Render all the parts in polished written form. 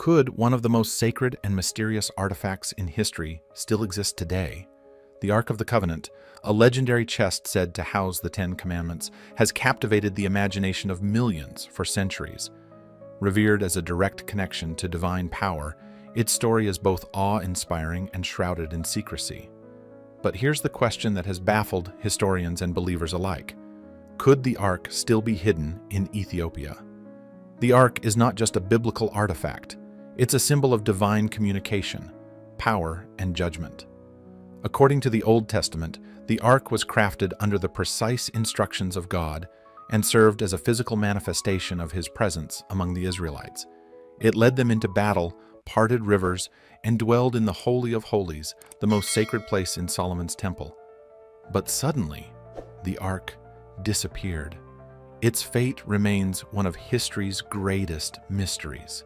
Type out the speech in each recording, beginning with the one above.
Could one of the most sacred and mysterious artifacts in history still exist today? The Ark of the Covenant, a legendary chest said to house the Ten Commandments, has captivated the imagination of millions for centuries. Revered as a direct connection to divine power, its story is both awe-inspiring and shrouded in secrecy. But here's the question that has baffled historians and believers alike. Could the Ark still be hidden in Ethiopia? The Ark is not just a biblical artifact. It's a symbol of divine communication, power, and judgment. According to the Old Testament, the Ark was crafted under the precise instructions of God and served as a physical manifestation of His presence among the Israelites. It led them into battle, parted rivers, and dwelled in the Holy of Holies, the most sacred place in Solomon's temple. But suddenly, the Ark disappeared. Its fate remains one of history's greatest mysteries.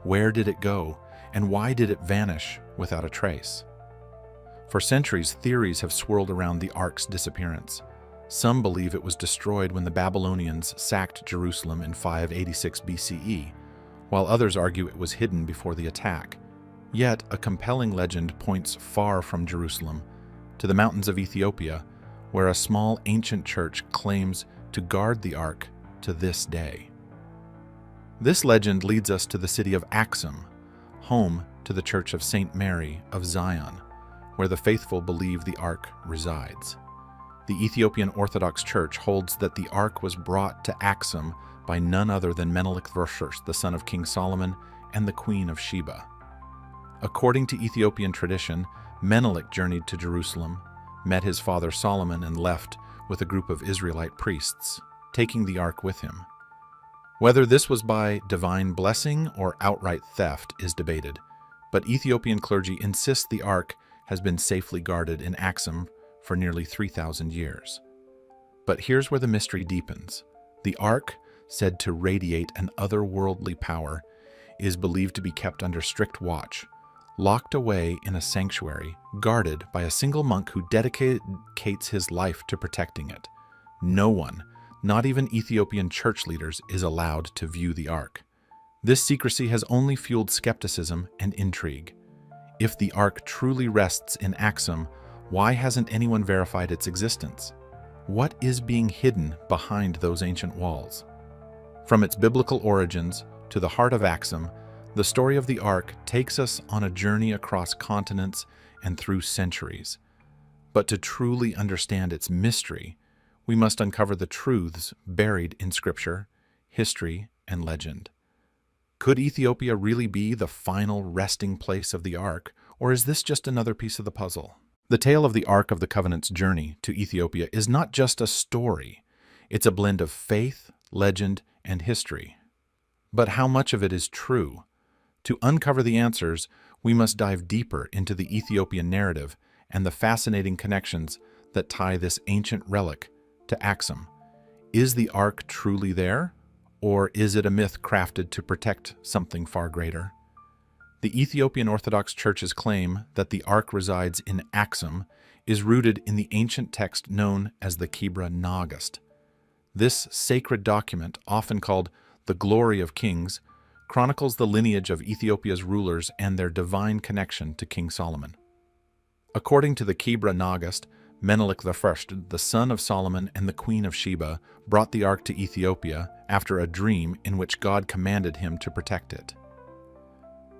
Where did it go, and why did it vanish without a trace? For centuries, theories have swirled around the Ark's disappearance. Some believe it was destroyed when the Babylonians sacked Jerusalem in 586 BCE, while others argue it was hidden before the attack. Yet, a compelling legend points far from Jerusalem, to the mountains of Ethiopia, where a small ancient church claims to guard the Ark to this day. This legend leads us to the city of Axum, home to the Church of St. Mary of Zion, where the faithful believe the Ark resides. The Ethiopian Orthodox Church holds that the Ark was brought to Axum by none other than Menelik I, the son of King Solomon and the Queen of Sheba. According to Ethiopian tradition, Menelik journeyed to Jerusalem, met his father Solomon, and left with a group of Israelite priests, taking the Ark with him. Whether this was by divine blessing or outright theft is debated, but Ethiopian clergy insist the Ark has been safely guarded in Axum for nearly 3,000 years. But here's where the mystery deepens. The Ark, said to radiate an otherworldly power, is believed to be kept under strict watch, locked away in a sanctuary, guarded by a single monk who dedicates his life to protecting it. No one, not even Ethiopian church leaders, is allowed to view the Ark. This secrecy has only fueled skepticism and intrigue. If the Ark truly rests in Axum, why hasn't anyone verified its existence? What is being hidden behind those ancient walls? From its biblical origins to the heart of Axum, the story of the Ark takes us on a journey across continents and through centuries. But to truly understand its mystery, we must uncover the truths buried in Scripture, history, and legend. Could Ethiopia really be the final resting place of the Ark, or is this just another piece of the puzzle? The tale of the Ark of the Covenant's journey to Ethiopia is not just a story. It's a blend of faith, legend, and history. But how much of it is true? To uncover the answers, we must dive deeper into the Ethiopian narrative and the fascinating connections that tie this ancient relic to Axum. Is the Ark truly there, or is it a myth crafted to protect something far greater? The Ethiopian Orthodox Church's claim that the Ark resides in Axum is rooted in the ancient text known as the Kebra Nagast. This sacred document, often called the Glory of Kings, chronicles the lineage of Ethiopia's rulers and their divine connection to King Solomon. According to the Kebra Nagast, Menelik I, the son of Solomon and the Queen of Sheba, brought the Ark to Ethiopia after a dream in which God commanded him to protect it.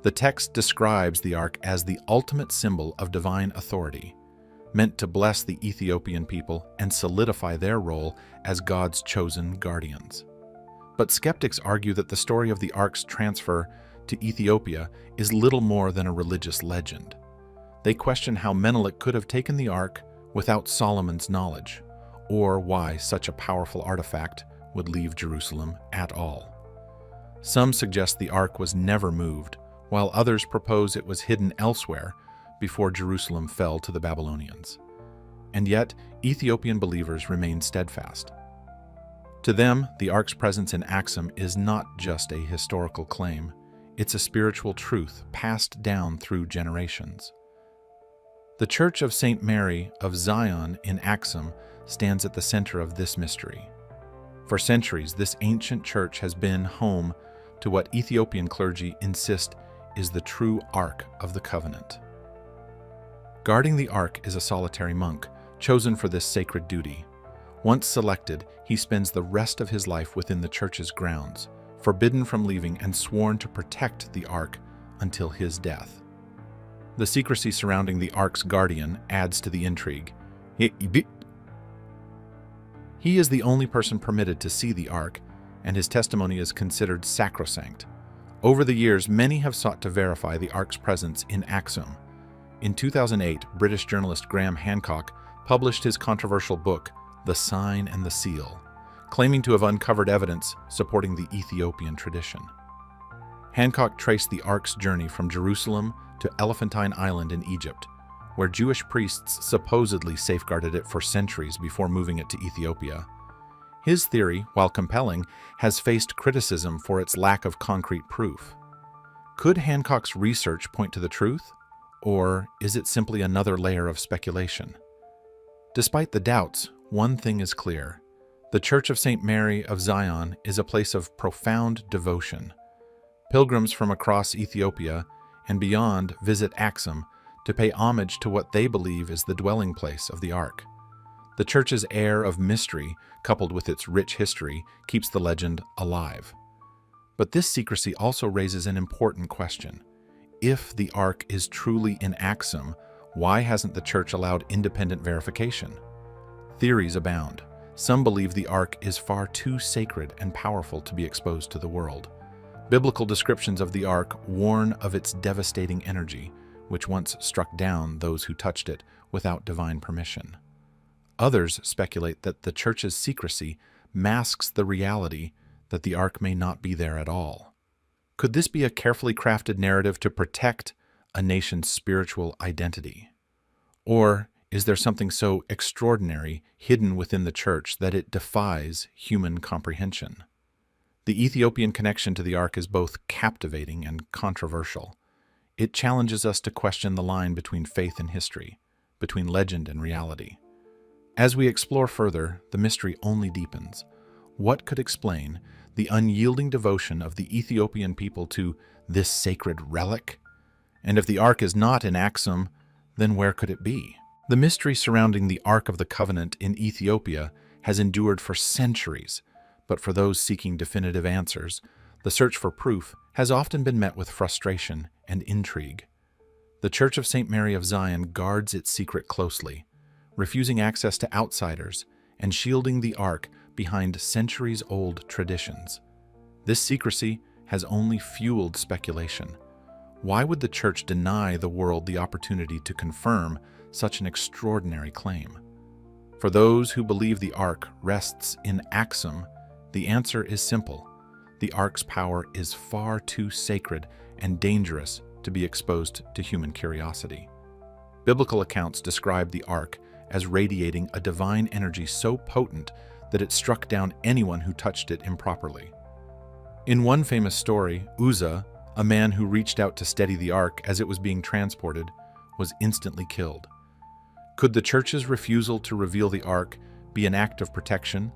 The text describes the Ark as the ultimate symbol of divine authority, meant to bless the Ethiopian people and solidify their role as God's chosen guardians. But skeptics argue that the story of the Ark's transfer to Ethiopia is little more than a religious legend. They question how Menelik could have taken the Ark without Solomon's knowledge, or why such a powerful artifact would leave Jerusalem at all. Some suggest the Ark was never moved, while others propose it was hidden elsewhere before Jerusalem fell to the Babylonians. And yet, Ethiopian believers remain steadfast. To them, the Ark's presence in Axum is not just a historical claim, it's a spiritual truth passed down through generations. The Church of St. Mary of Zion in Axum stands at the center of this mystery. For centuries, this ancient church has been home to what Ethiopian clergy insist is the true Ark of the Covenant. Guarding the Ark is a solitary monk, chosen for this sacred duty. Once selected, he spends the rest of his life within the church's grounds, forbidden from leaving and sworn to protect the Ark until his death. The secrecy surrounding the Ark's guardian adds to the intrigue. He is the only person permitted to see the Ark, and his testimony is considered sacrosanct. Over the years, many have sought to verify the Ark's presence in Axum. In 2008, British journalist Graham Hancock published his controversial book, The Sign and the Seal, claiming to have uncovered evidence supporting the Ethiopian tradition. Hancock traced the Ark's journey from Jerusalem to Elephantine Island in Egypt, where Jewish priests supposedly safeguarded it for centuries before moving it to Ethiopia. His theory, while compelling, has faced criticism for its lack of concrete proof. Could Hancock's research point to the truth, or is it simply another layer of speculation? Despite the doubts, one thing is clear. The Church of St. Mary of Zion is a place of profound devotion. Pilgrims from across Ethiopia and beyond visit Axum to pay homage to what they believe is the dwelling place of the Ark. The church's air of mystery, coupled with its rich history, keeps the legend alive. But this secrecy also raises an important question. If the Ark is truly in Axum, why hasn't the church allowed independent verification? Theories abound. Some believe the Ark is far too sacred and powerful to be exposed to the world. Biblical descriptions of the Ark warn of its devastating energy, which once struck down those who touched it without divine permission. Others speculate that the church's secrecy masks the reality that the Ark may not be there at all. Could this be a carefully crafted narrative to protect a nation's spiritual identity? Or is there something so extraordinary hidden within the church that it defies human comprehension? The Ethiopian connection to the Ark is both captivating and controversial. It challenges us to question the line between faith and history, between legend and reality. As we explore further, the mystery only deepens. What could explain the unyielding devotion of the Ethiopian people to this sacred relic? And if the Ark is not in Axum, then where could it be? The mystery surrounding the Ark of the Covenant in Ethiopia has endured for centuries, but for those seeking definitive answers, the search for proof has often been met with frustration and intrigue. The Church of St. Mary of Zion guards its secret closely, refusing access to outsiders and shielding the Ark behind centuries-old traditions. This secrecy has only fueled speculation. Why would the Church deny the world the opportunity to confirm such an extraordinary claim? For those who believe the Ark rests in Axum, the answer is simple. The Ark's power is far too sacred and dangerous to be exposed to human curiosity. Biblical accounts describe the Ark as radiating a divine energy so potent that it struck down anyone who touched it improperly. In one famous story, Uzzah, a man who reached out to steady the Ark as it was being transported, was instantly killed. Could the Church's refusal to reveal the Ark be an act of protection,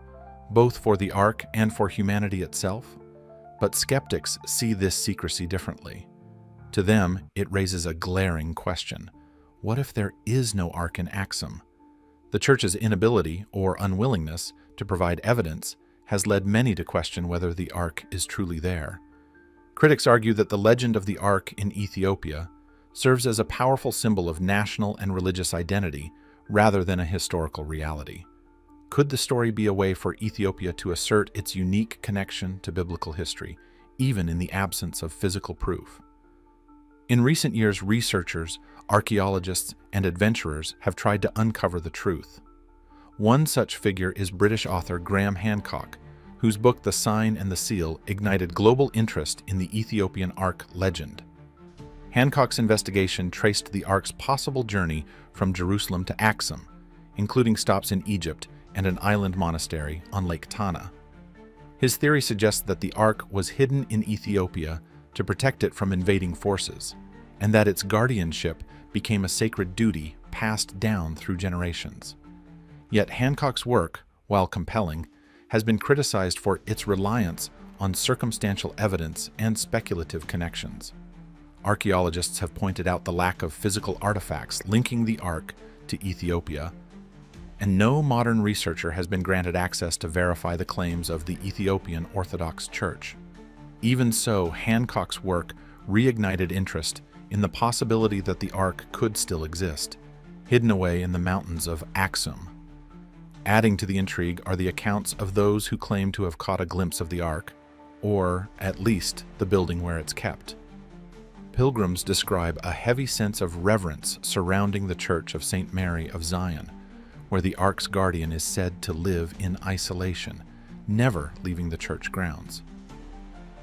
both for the Ark and for humanity itself? But skeptics see this secrecy differently. To them, it raises a glaring question. What if there is no Ark in Axum? The Church's inability or unwillingness to provide evidence has led many to question whether the Ark is truly there. Critics argue that the legend of the Ark in Ethiopia serves as a powerful symbol of national and religious identity rather than a historical reality. Could the story be a way for Ethiopia to assert its unique connection to biblical history, even in the absence of physical proof? In recent years, researchers, archaeologists, and adventurers have tried to uncover the truth. One such figure is British author Graham Hancock, whose book The Sign and the Seal ignited global interest in the Ethiopian Ark legend. Hancock's investigation traced the Ark's possible journey from Jerusalem to Axum, including stops in Egypt and an island monastery on Lake Tana. His theory suggests that the Ark was hidden in Ethiopia to protect it from invading forces, and that its guardianship became a sacred duty passed down through generations. Yet Hancock's work, while compelling, has been criticized for its reliance on circumstantial evidence and speculative connections. Archaeologists have pointed out the lack of physical artifacts linking the Ark to Ethiopia, and no modern researcher has been granted access to verify the claims of the Ethiopian Orthodox Church. Even so, Hancock's work reignited interest in the possibility that the Ark could still exist, hidden away in the mountains of Axum. Adding to the intrigue are the accounts of those who claim to have caught a glimpse of the Ark, or at least the building where it's kept. Pilgrims describe a heavy sense of reverence surrounding the Church of St. Mary of Zion, where the Ark's guardian is said to live in isolation, never leaving the church grounds.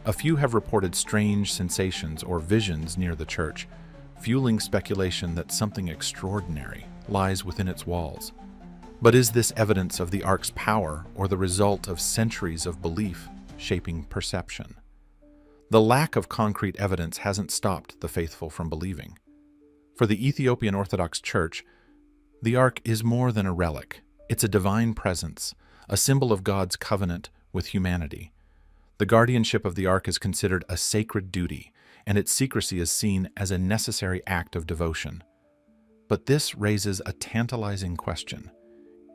A few have reported strange sensations or visions near the church, fueling speculation that something extraordinary lies within its walls. But is this evidence of the Ark's power or the result of centuries of belief shaping perception? The lack of concrete evidence hasn't stopped the faithful from believing. For the Ethiopian Orthodox Church, the Ark is more than a relic. It's a divine presence, a symbol of God's covenant with humanity. The guardianship of the Ark is considered a sacred duty, and its secrecy is seen as a necessary act of devotion. But this raises a tantalizing question.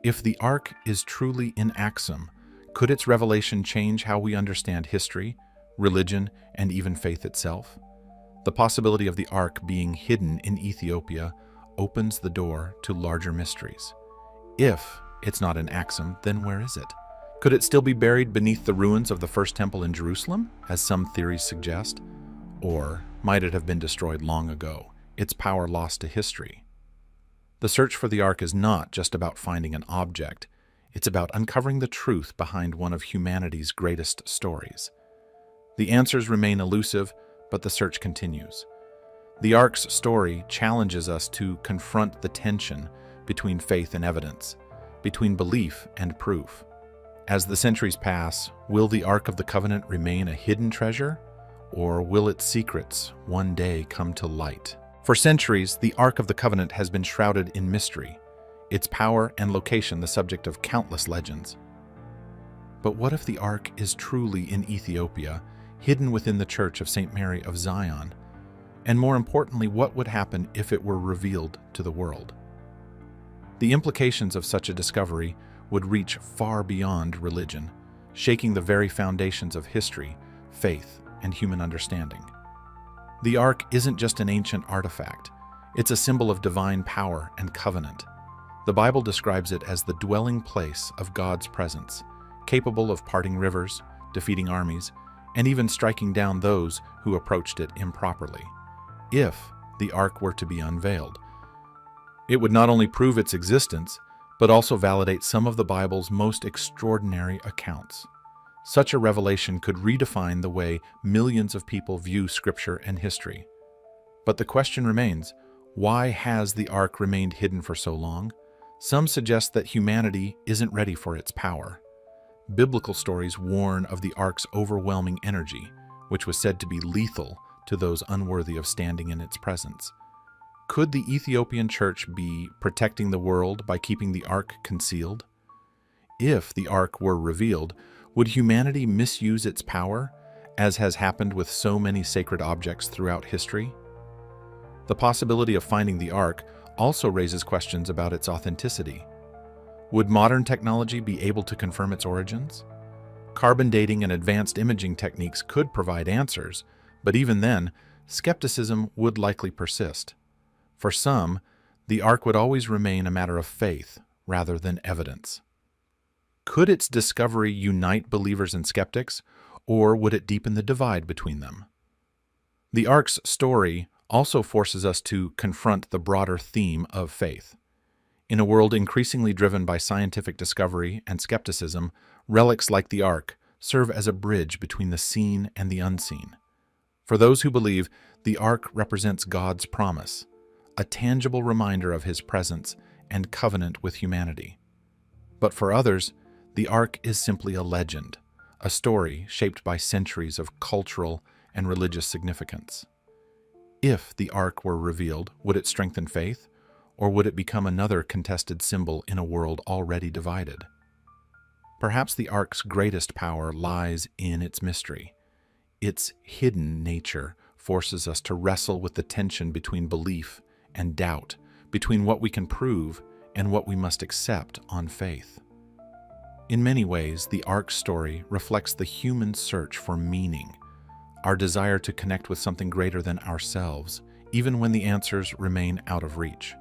If the Ark is truly in Axum, could its revelation change how we understand history, religion, and even faith itself? The possibility of the Ark being hidden in Ethiopia opens the door to larger mysteries. If it's not in Axum, then where is it? Could it still be buried beneath the ruins of the first temple in Jerusalem, as some theories suggest? Or might it have been destroyed long ago, its power lost to history? The search for the Ark is not just about finding an object. It's about uncovering the truth behind one of humanity's greatest stories. The answers remain elusive, but the search continues. The Ark's story challenges us to confront the tension between faith and evidence, between belief and proof. As the centuries pass, will the Ark of the Covenant remain a hidden treasure, or will its secrets one day come to light? For centuries, the Ark of the Covenant has been shrouded in mystery, its power and location the subject of countless legends. But what if the Ark is truly in Ethiopia, hidden within the Church of St. Mary of Zion? And more importantly, what would happen if it were revealed to the world? The implications of such a discovery would reach far beyond religion, shaking the very foundations of history, faith, and human understanding. The Ark isn't just an ancient artifact. It's a symbol of divine power and covenant. The Bible describes it as the dwelling place of God's presence, capable of parting rivers, defeating armies, and even striking down those who approached it improperly. If the Ark were to be unveiled, it would not only prove its existence, but also validate some of the Bible's most extraordinary accounts. Such a revelation could redefine the way millions of people view Scripture and history. But the question remains, why has the Ark remained hidden for so long? Some suggest that humanity isn't ready for its power. Biblical stories warn of the Ark's overwhelming energy, which was said to be lethal to those unworthy of standing in its presence. Could the Ethiopian Church be protecting the world by keeping the Ark concealed? If the Ark were revealed, would humanity misuse its power, as has happened with so many sacred objects throughout history? The possibility of finding the Ark also raises questions about its authenticity. Would modern technology be able to confirm its origins? Carbon dating and advanced imaging techniques could provide answers, but even then, skepticism would likely persist. For some, the Ark would always remain a matter of faith rather than evidence. Could its discovery unite believers and skeptics, or would it deepen the divide between them? The Ark's story also forces us to confront the broader theme of faith. In a world increasingly driven by scientific discovery and skepticism, relics like the Ark serve as a bridge between the seen and the unseen. For those who believe, the Ark represents God's promise, a tangible reminder of His presence and covenant with humanity. But for others, the Ark is simply a legend, a story shaped by centuries of cultural and religious significance. If the Ark were revealed, would it strengthen faith, or would it become another contested symbol in a world already divided? Perhaps the Ark's greatest power lies in its mystery, its hidden nature, forces us to wrestle with the tension between belief and doubt, between what we can prove and what we must accept on faith. In many ways, the Ark story reflects the human search for meaning, our desire to connect with something greater than ourselves, even when the answers remain out of reach.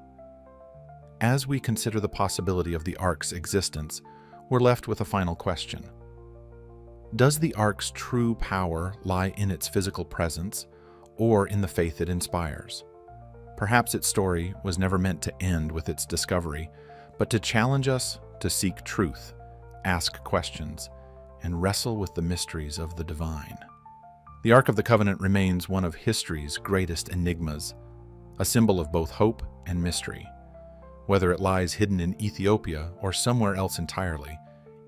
As we consider the possibility of the Ark's existence, we're left with a final question. Does the Ark's true power lie in its physical presence or in the faith it inspires? Perhaps its story was never meant to end with its discovery, but to challenge us to seek truth, ask questions, and wrestle with the mysteries of the divine. The Ark of the Covenant remains one of history's greatest enigmas, a symbol of both hope and mystery. Whether it lies hidden in Ethiopia or somewhere else entirely,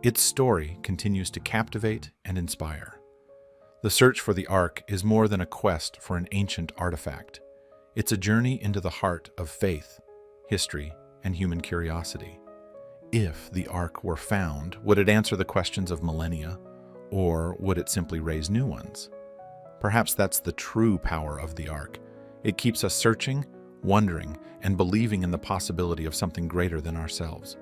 its story continues to captivate and inspire. The search for the Ark is more than a quest for an ancient artifact. It's a journey into the heart of faith, history, and human curiosity. If the Ark were found, would it answer the questions of millennia, or would it simply raise new ones? Perhaps that's the true power of the Ark. It keeps us searching, wondering, and believing in the possibility of something greater than ourselves.